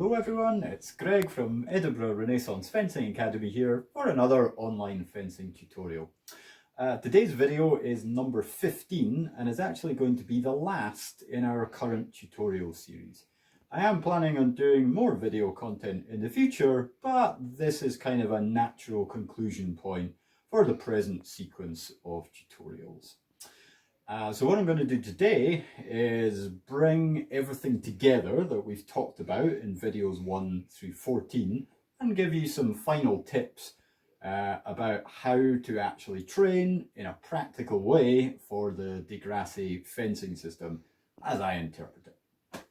Hello everyone, it's Greg from Edinburgh Renaissance Fencing Academy here for another online fencing tutorial. Today's video is number 15 and is actually going to be the last in our current tutorial series. I am planning on doing more video content in the future, but this is kind of a natural conclusion point for the present sequence of tutorials. So what I'm going to do today is bring everything together that we've talked about in videos 1 through 14 and give you some final tips about how to actually train in a practical way for the Grassi fencing system as I interpret it.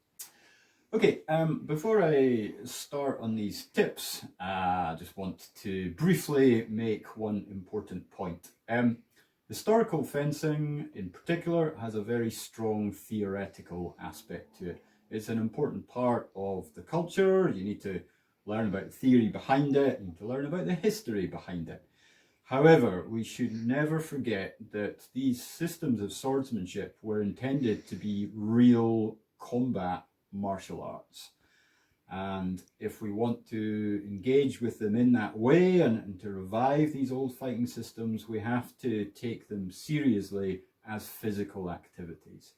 Okay, before I start on these tips, I just want to briefly make one important point. Historical fencing in particular has a very strong theoretical aspect to it. It's an important part of the culture. You need to learn about the theory behind it, you need to learn about the history behind it. However, we should never forget that these systems of swordsmanship were intended to be real combat martial arts. And if we want to engage with them in that way and to revive these old fighting systems, we have to take them seriously as physical activities.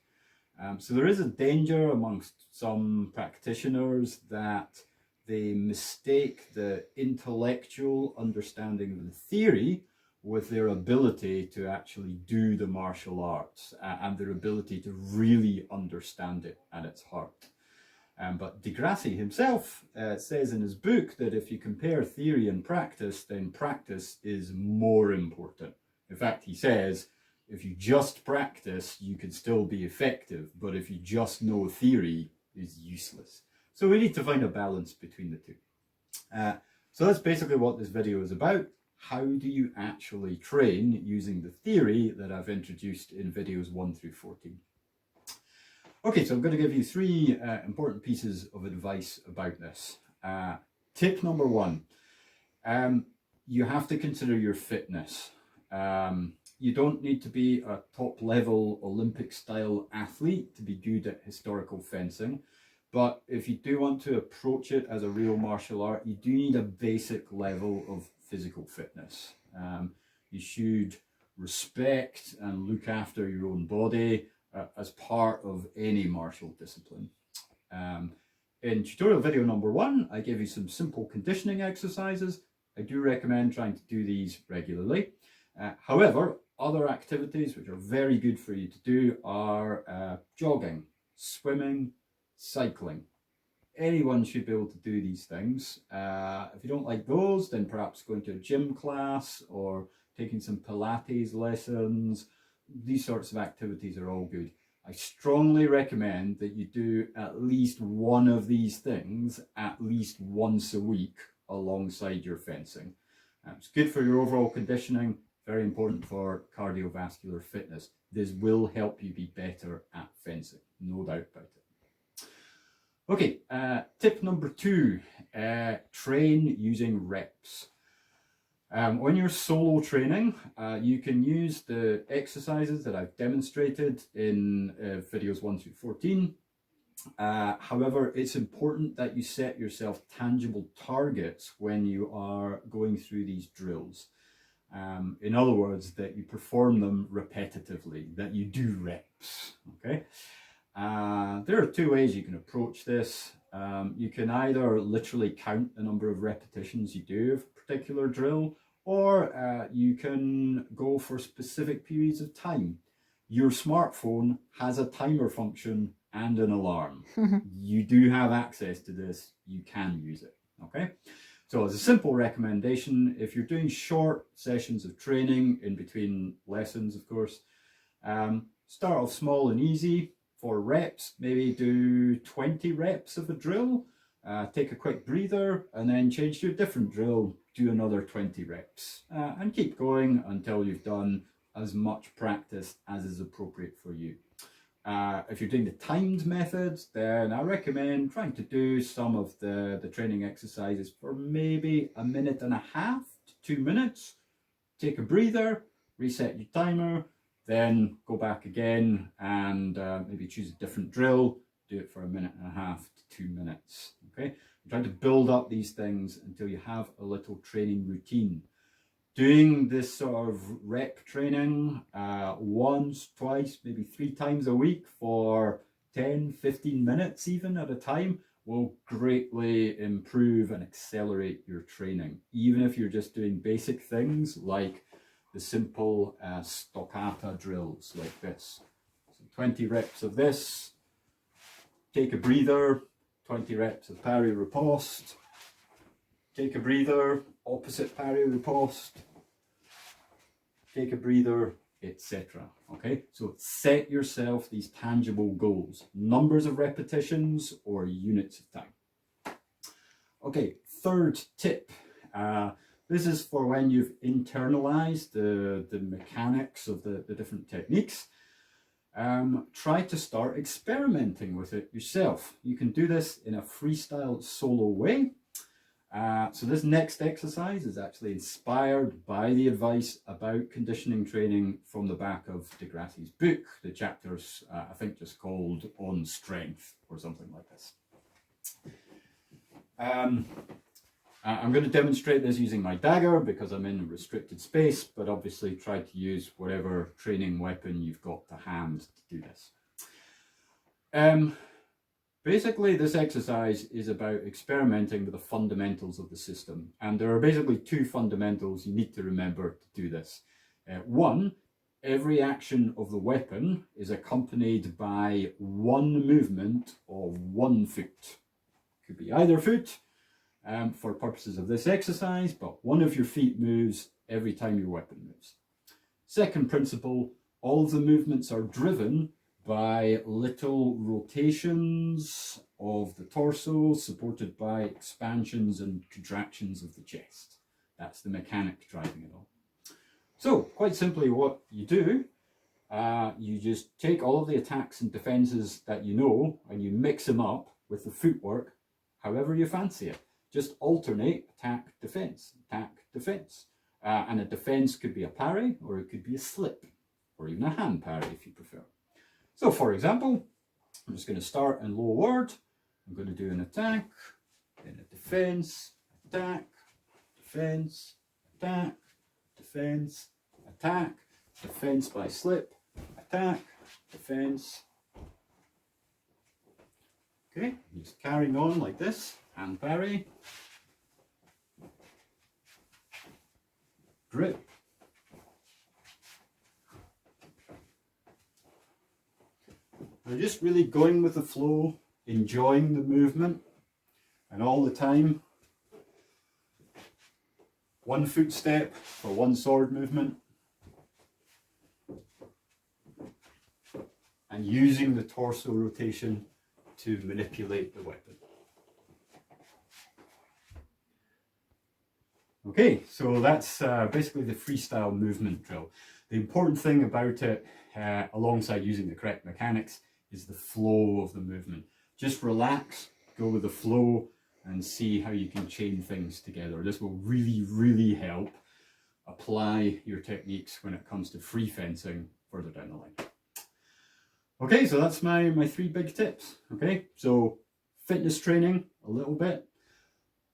So there is a danger amongst some practitioners that they mistake the intellectual understanding of the theory with their ability to actually do the martial arts and their ability to really understand it at its heart. But Grassi himself says in his book that if you compare theory and practice, then practice is more important. In fact, he says, if you just practice, you can still be effective, but if you just know theory, it's useless. So we need to find a balance between the two. So that's basically what this video is about. How do you actually train using the theory that I've introduced in videos 1 through 14? Okay, so I'm going to give you three important pieces of advice about this. Tip number 1, you have to consider your fitness. You don't need to be a top-level Olympic-style athlete to be good at historical fencing, but if you do want to approach it as a real martial art, you do need a basic level of physical fitness. You should respect and look after your own body as part of any martial discipline. In tutorial video number 1, I gave you some simple conditioning exercises. I do recommend trying to do these regularly. However, other activities which are very good for you to do are jogging, swimming, cycling. Anyone should be able to do these things. If you don't like those, then perhaps going to a gym class or taking some Pilates lessons. These sorts of activities are all good. I strongly recommend that you do at least one of these things at least once a week alongside your fencing. It's good for your overall conditioning, very important for cardiovascular fitness. This will help you be better at fencing, no doubt about it. Okay, tip number 2, train using reps. When you're solo training, you can use the exercises that I've demonstrated in videos 1 through 14. However, it's important that you set yourself tangible targets when you are going through these drills. In other words, that you perform them repetitively, that you do reps. Okay. There are 2 ways you can approach this. You can either literally count the number of repetitions you do of a particular drill, or you can go for specific periods of time. Your smartphone has a timer function and an alarm. You do have access to this, you can use it, okay? So as a simple recommendation, if you're doing short sessions of training in between lessons, of course, start off small and easy. For reps, maybe do 20 reps of a drill, take a quick breather, and then change to a different drill, do another 20 reps, and keep going until you've done as much practice as is appropriate for you. If you're doing the timed methods, then I recommend trying to do some of the training exercises for maybe 1.5 minutes to 2 minutes. Take a breather, reset your timer, then go back again and maybe choose a different drill, do it for 1.5 to 2 minutes. Okay, Trying to build up these things until you have a little training routine. Doing this sort of rep training once, twice, maybe 3 times a week for 10, 15 minutes even at a time will greatly improve and accelerate your training. Even if you're just doing basic things like the simple stoccata drills like this. So 20 reps of this, take a breather, 20 reps of pari riposte, take a breather, opposite pari riposte, take a breather, etc. Okay, so set yourself these tangible goals, numbers of repetitions or units of time. Okay, third tip. This is for when you've internalized the mechanics of the different techniques. Try to start experimenting with it yourself. You can do this in a freestyle solo way. So this next exercise is actually inspired by the advice about conditioning training from the back of Grassi's book. The chapter's, I think, just called On Strength or something like this. I'm going to demonstrate this using my dagger because I'm in a restricted space, but obviously try to use whatever training weapon you've got to hand to do this. Basically, this exercise is about experimenting with the fundamentals of the system. And there are basically 2 fundamentals you need to remember to do this. One, every action of the weapon is accompanied by 1 movement of 1 foot. Could be either foot for purposes of this exercise, but 1 of your feet moves every time your weapon moves. Second principle, all of the movements are driven by little rotations of the torso supported by expansions and contractions of the chest. That's the mechanic driving it all. So quite simply what you do, you just take all of the attacks and defenses that you know and you mix them up with the footwork however you fancy it. Just alternate attack, defense, and a defense could be a parry or it could be a slip or even a hand parry if you prefer. So for example, I'm just going to start in low ward. I'm going to do an attack, then a defense, attack, defense, attack, defense, attack, defense by slip, attack, defense. Okay, just carrying on like this, hand parry, grip, I'm just really going with the flow, enjoying the movement, and all the time, 1 foot step for 1 sword movement, and using the torso rotation to manipulate the weapon. Okay, so that's basically the freestyle movement drill. The important thing about it, alongside using the correct mechanics, is the flow of the movement. Just relax, go with the flow, and see how you can chain things together. This will really, really help apply your techniques when it comes to free fencing further down the line. Okay, so that's my 3 big tips. Okay, so fitness training a little bit,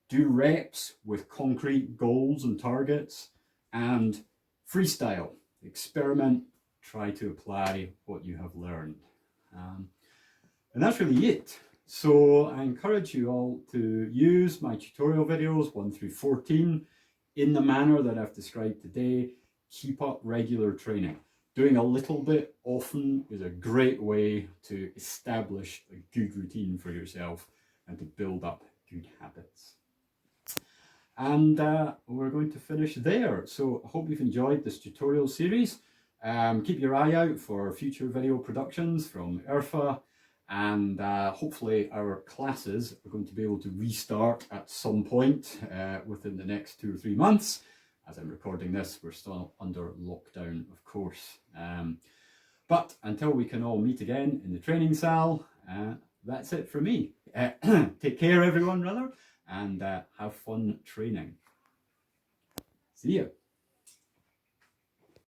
do reps with concrete goals and targets, and freestyle, experiment, try to apply what you have learned. And that's really it. So I encourage you all to use my tutorial videos 1 through 14 in the manner that I've described today. Keep up regular training. Doing a little bit often is a great way to establish a good routine for yourself and to build up good habits. And we're going to finish there. So I hope you've enjoyed this tutorial series. Keep your eye out for future video productions from IRFA, and hopefully our classes are going to be able to restart at some point within the next 2 or 3 months. As I'm recording this, we're still under lockdown, of course. But until we can all meet again in the training cell, that's it for me. Take care, everyone, rather, and have fun training. See ya.